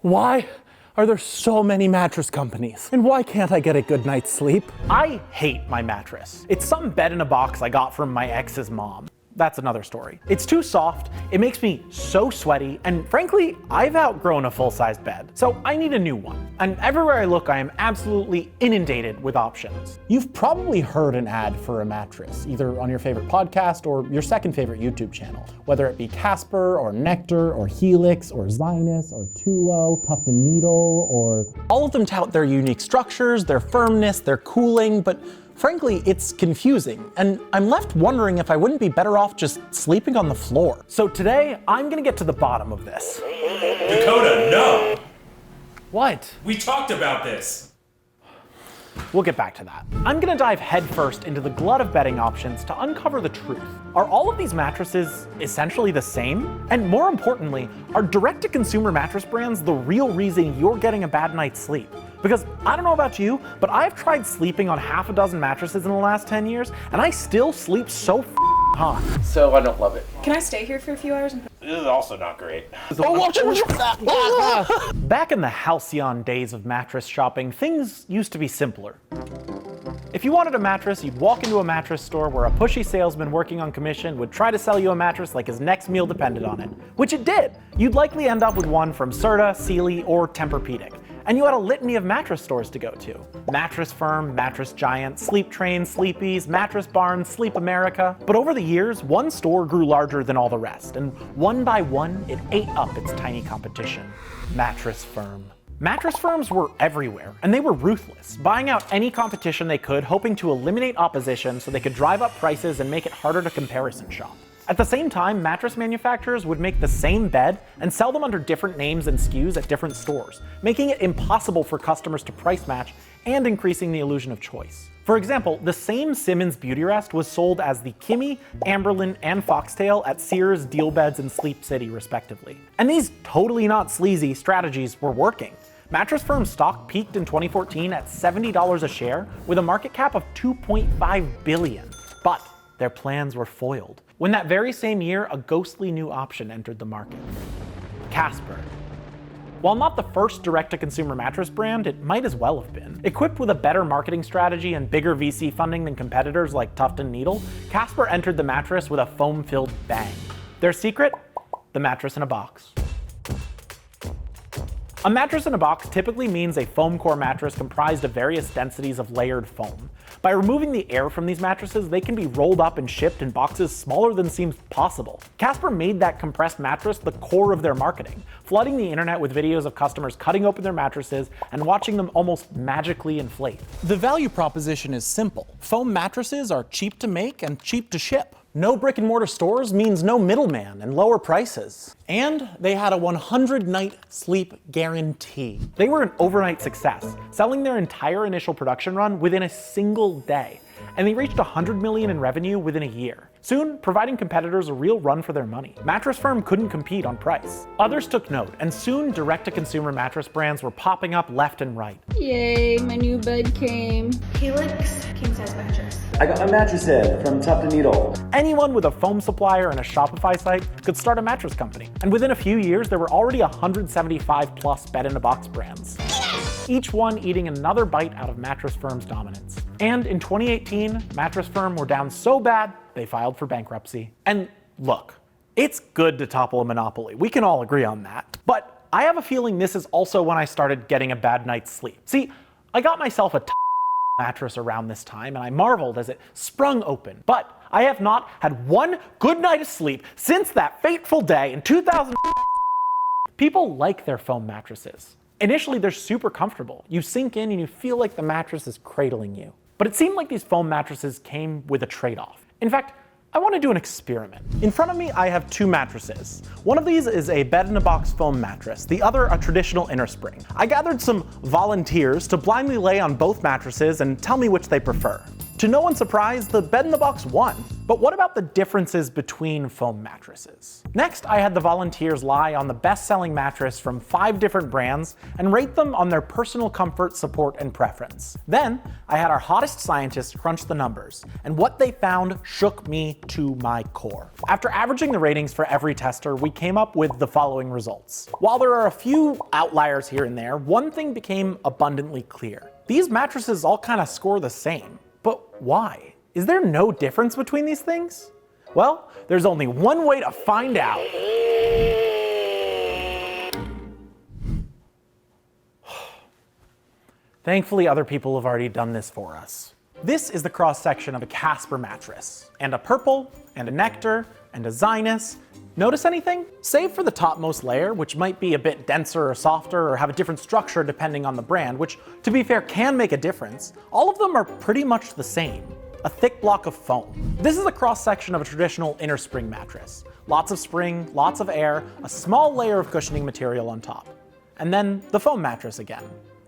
Why are there so many mattress companies? And why can't I get a good night's sleep? I hate my mattress. It's some bed in a box I got from my ex's mom. That's another story. It's too soft, it makes me so sweaty, and frankly, I've outgrown a full-size bed, so I need a new one. And everywhere I look, I am absolutely inundated with options. You've probably heard an ad for a mattress, either on your favorite podcast or your second favorite YouTube channel, whether it be Casper or Nectar or Helix or Zinus or Tulo, Tuft & Needle, or... All of them tout their unique structures, their firmness, their cooling, but frankly, it's confusing, and I'm left wondering if I wouldn't be better off just sleeping on the floor. So today, I'm gonna get to the bottom of this. Dakota, no! What? We talked about this. We'll get back to that. I'm gonna dive headfirst into the glut of bedding options to uncover the truth. Are all of these mattresses essentially the same? And more importantly, are direct-to-consumer mattress brands the real reason you're getting a bad night's sleep? Because I don't know about you, but I've tried sleeping on half a dozen mattresses in the last 10 years, and I still sleep so hot. So I don't love it. Can I stay here for a few hours? This is also not great. Back in the halcyon days of mattress shopping, things used to be simpler. If you wanted a mattress, you'd walk into a mattress store where a pushy salesman working on commission would try to sell you a mattress like his next meal depended on it, which it did. You'd likely end up with one from Serta, Sealy, or Tempur-Pedic. And you had a litany of mattress stores to go to. Mattress Firm, Mattress Giant, Sleep Train, Sleepy's, Mattress Barn, Sleep America. But over the years, one store grew larger than all the rest, and one by one, it ate up its tiny competition, Mattress Firm. Mattress firms were everywhere, and they were ruthless, buying out any competition they could, hoping to eliminate opposition so they could drive up prices and make it harder to comparison shop. At the same time, mattress manufacturers would make the same bed and sell them under different names and SKUs at different stores, making it impossible for customers to price match and increasing the illusion of choice. For example, the same Simmons Beautyrest was sold as the Kimmy, Amberlin, and Foxtail at Sears, Deal Beds, and Sleep City, respectively. And these totally not sleazy strategies were working. Mattress Firm's stock peaked in 2014 at $70 a share with a market cap of $2.5 billion. But their plans were foiled when that very same year, a ghostly new option entered the market. Casper. While not the first direct-to-consumer mattress brand, it might as well have been. Equipped with a better marketing strategy and bigger VC funding than competitors like Tuft & Needle, Casper entered the mattress with a foam-filled bang. Their secret? The mattress in a box. A mattress in a box typically means a foam core mattress comprised of various densities of layered foam. By removing the air from these mattresses, they can be rolled up and shipped in boxes smaller than seems possible. Casper made that compressed mattress the core of their marketing, flooding the internet with videos of customers cutting open their mattresses and watching them almost magically inflate. The value proposition is simple. Foam mattresses are cheap to make and cheap to ship. No brick and mortar stores means no middleman and lower prices. And they had a 100-night sleep guarantee. They were an overnight success, selling their entire initial production run within a single day. And they reached $100 million in revenue within a year, soon providing competitors a real run for their money. Mattress Firm couldn't compete on price. Others took note, and soon direct-to-consumer mattress brands were popping up left and right. Yay, my new bed came. Helix king-size mattress. I got my mattress head from Tuft & Needle. Anyone with a foam supplier and a Shopify site could start a mattress company. And within a few years, there were already 175 plus bed-in-a-box brands, each one eating another bite out of Mattress Firm's dominance. And in 2018, Mattress Firm were down so bad, they filed for bankruptcy. And look, it's good to topple a monopoly. We can all agree on that. But I have a feeling this is also when I started getting a bad night's sleep. See, I got myself a mattress around this time, and I marveled as it sprung open. But I have not had one good night of sleep since that fateful day in 2000. People like their foam mattresses. Initially, they're super comfortable. You sink in and you feel like the mattress is cradling you. But it seemed like these foam mattresses came with a trade-off. In fact, I want to do an experiment. In front of me, I have two mattresses. One of these is a bed-in-a-box foam mattress, the other a traditional inner spring. I gathered some volunteers to blindly lay on both mattresses and tell me which they prefer. To no one's surprise, the bed-in-the-box won. But what about the differences between foam mattresses? Next, I had the volunteers lie on the best-selling mattress from 5 different brands and rate them on their personal comfort, support, and preference. Then, I had our hottest scientists crunch the numbers, and what they found shook me to my core. After averaging the ratings for every tester, we came up with the following results. While there are a few outliers here and there, one thing became abundantly clear. These mattresses all kind of score the same. But why? Is there no difference between these things? Well, there's only one way to find out. Thankfully, other people have already done this for us. This is the cross-section of a Casper mattress, and a Purple, and a Nectar, and a Zinus. Notice anything? Save for the topmost layer, which might be a bit denser or softer or have a different structure depending on the brand, which, to be fair, can make a difference, all of them are pretty much the same. A thick block of foam. This is a cross-section of a traditional inner spring mattress. Lots of spring, lots of air, a small layer of cushioning material on top. And then the foam mattress again.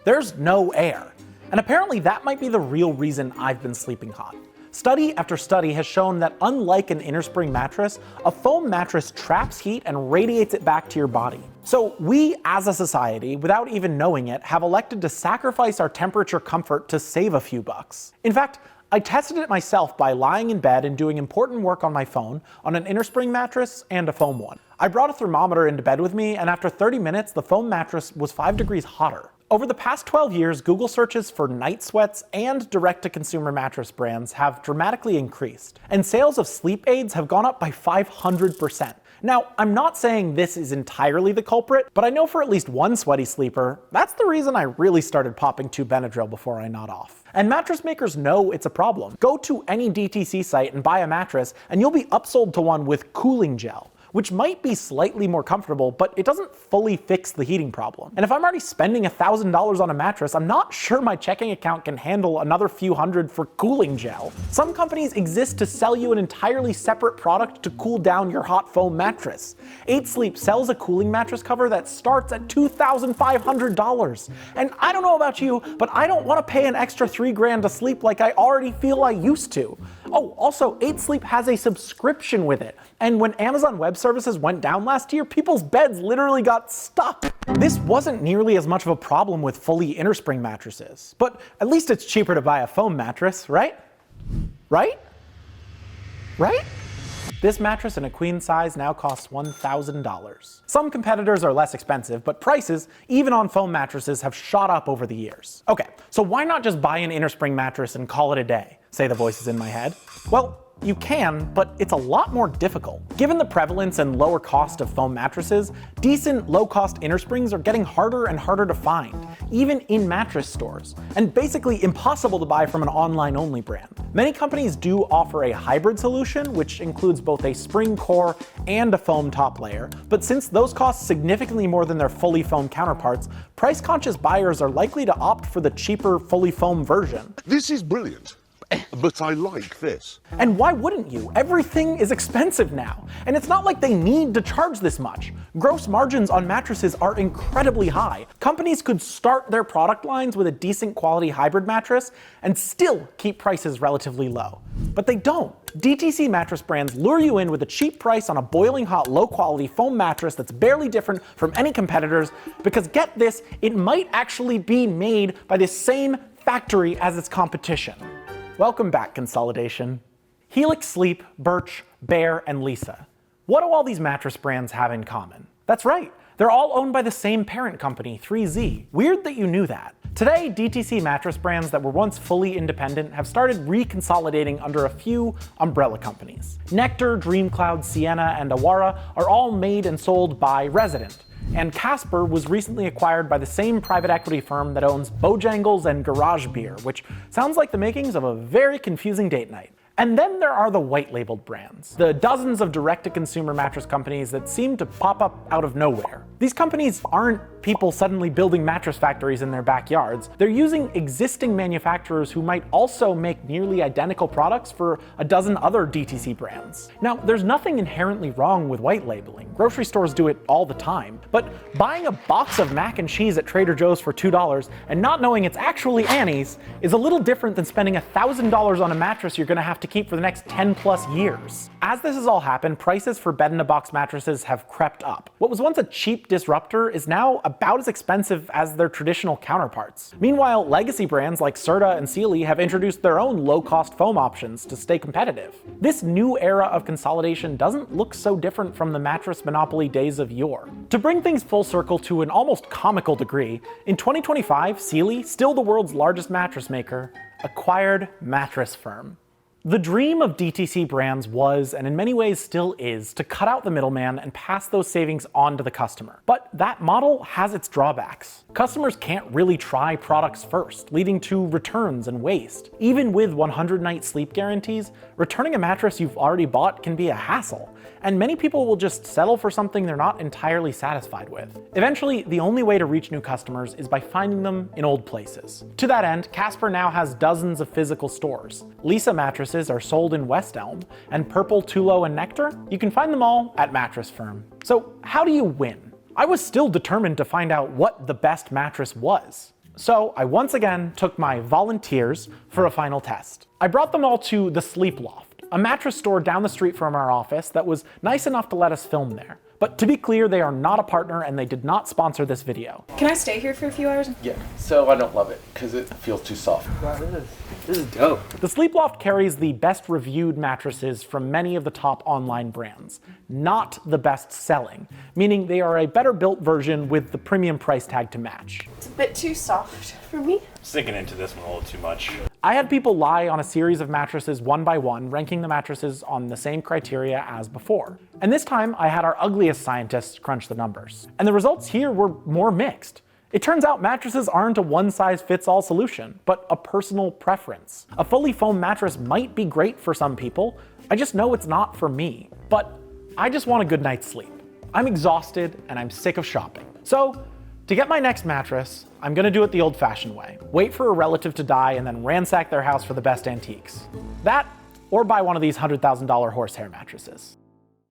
There's no air. And apparently that might be the real reason I've been sleeping hot. Study after study has shown that unlike an inner spring mattress, a foam mattress traps heat and radiates it back to your body. So we, as a society, without even knowing it, have elected to sacrifice our temperature comfort to save a few bucks. In fact, I tested it myself by lying in bed and doing important work on my phone on an inner spring mattress and a foam one. I brought a thermometer into bed with me, and after 30 minutes, the foam mattress was 5 degrees hotter. Over the past 12 years, Google searches for night sweats and direct-to-consumer mattress brands have dramatically increased, and sales of sleep aids have gone up by 500%. Now, I'm not saying this is entirely the culprit, but I know for at least one sweaty sleeper, that's the reason I really started popping 2 Benadryl before I nod off. And mattress makers know it's a problem. Go to any DTC site and buy a mattress, and you'll be upsold to one with cooling gel, which might be slightly more comfortable, but it doesn't fully fix the heating problem. And if I'm already spending $1,000 on a mattress, I'm not sure my checking account can handle another few hundred for cooling gel. Some companies exist to sell you an entirely separate product to cool down your hot foam mattress. 8 Sleep sells a cooling mattress cover that starts at $2,500. And I don't know about you, but I don't want to pay an extra $3,000 to sleep like I already feel I used to. Oh, also, 8 Sleep has a subscription with it. And when Amazon Web Services went down last year, people's beds literally got stuck. This wasn't nearly as much of a problem with fully inner spring mattresses, but at least it's cheaper to buy a foam mattress, right? Right? Right? This mattress in a queen size now costs $1,000. Some competitors are less expensive, but prices, even on foam mattresses, have shot up over the years. Okay, so why not just buy an inner spring mattress and call it a day? Say the voices in my head. Well, you can, but it's a lot more difficult. Given the prevalence and lower cost of foam mattresses, decent low-cost inner springs are getting harder and harder to find, even in mattress stores, and basically impossible to buy from an online-only brand. Many companies do offer a hybrid solution, which includes both a spring core and a foam top layer, but since those cost significantly more than their fully foam counterparts, price-conscious buyers are likely to opt for the cheaper fully foam version. This is brilliant. But I like this. And why wouldn't you? Everything is expensive now. And it's not like they need to charge this much. Gross margins on mattresses are incredibly high. Companies could start their product lines with a decent quality hybrid mattress and still keep prices relatively low. But they don't. DTC mattress brands lure you in with a cheap price on a boiling hot, low quality foam mattress that's barely different from any competitors, because get this, it might actually be made by the same factory as its competition. Welcome back, Consolidation. Helix Sleep, Birch, Bear, and Lisa. What do all these mattress brands have in common? That's right, they're all owned by the same parent company, 3Z. Weird that you knew that. Today, DTC mattress brands that were once fully independent have started reconsolidating under a few umbrella companies. Nectar, DreamCloud, Sienna, and Awara are all made and sold by Resident. And Casper was recently acquired by the same private equity firm that owns Bojangles and Garage Beer, which sounds like the makings of a very confusing date night. And then there are the white labeled brands, the dozens of direct-to-consumer mattress companies that seem to pop up out of nowhere. These companies aren't people suddenly building mattress factories in their backyards. They're using existing manufacturers who might also make nearly identical products for a dozen other DTC brands. Now, there's nothing inherently wrong with white labeling. Grocery stores do it all the time. But buying a box of mac and cheese at Trader Joe's for $2 and not knowing it's actually Annie's is a little different than spending $1,000 on a mattress you're gonna have to keep for the next 10 plus years. As this has all happened, prices for bed-in-a-box mattresses have crept up. What was once a cheap disruptor is now about as expensive as their traditional counterparts. Meanwhile, legacy brands like Serta and Sealy have introduced their own low-cost foam options to stay competitive. This new era of consolidation doesn't look so different from the mattress monopoly days of yore. To bring things full circle to an almost comical degree, in 2025, Sealy, still the world's largest mattress maker, acquired Mattress Firm. The dream of DTC brands was, and in many ways still is, to cut out the middleman and pass those savings on to the customer. But that model has its drawbacks. Customers can't really try products first, leading to returns and waste. Even with 100-night sleep guarantees, returning a mattress you've already bought can be a hassle, and many people will just settle for something they're not entirely satisfied with. Eventually, the only way to reach new customers is by finding them in old places. To that end, Casper now has dozens of physical stores. Lisa mattresses are sold in West Elm, and Purple, Tulo, and Nectar, you can find them all at Mattress Firm. So how do you win? I was still determined to find out what the best mattress was. So I once again took my volunteers for a final test. I brought them all to the Sleep Loft, a mattress store down the street from our office that was nice enough to let us film there. But to be clear, they are not a partner and they did not sponsor this video. Can I stay here for a few hours? Yeah, so I don't love it because it feels too soft. This is dope. The Sleep Loft carries the best reviewed mattresses from many of the top online brands, not the best selling, meaning they are a better built version with the premium price tag to match. It's a bit too soft for me. Sinking into this one a little too much. I had people lie on a series of mattresses one by one, ranking the mattresses on the same criteria as before. And this time I had our ugliest scientists crunch the numbers. And the results here were more mixed. It turns out mattresses aren't a one-size-fits-all solution, but a personal preference. A fully foam mattress might be great for some people, I just know it's not for me. But I just want a good night's sleep. I'm exhausted and I'm sick of shopping. So, to get my next mattress, I'm gonna do it the old-fashioned way. Wait for a relative to die and then ransack their house for the best antiques. That, or buy one of these $100,000 horsehair mattresses.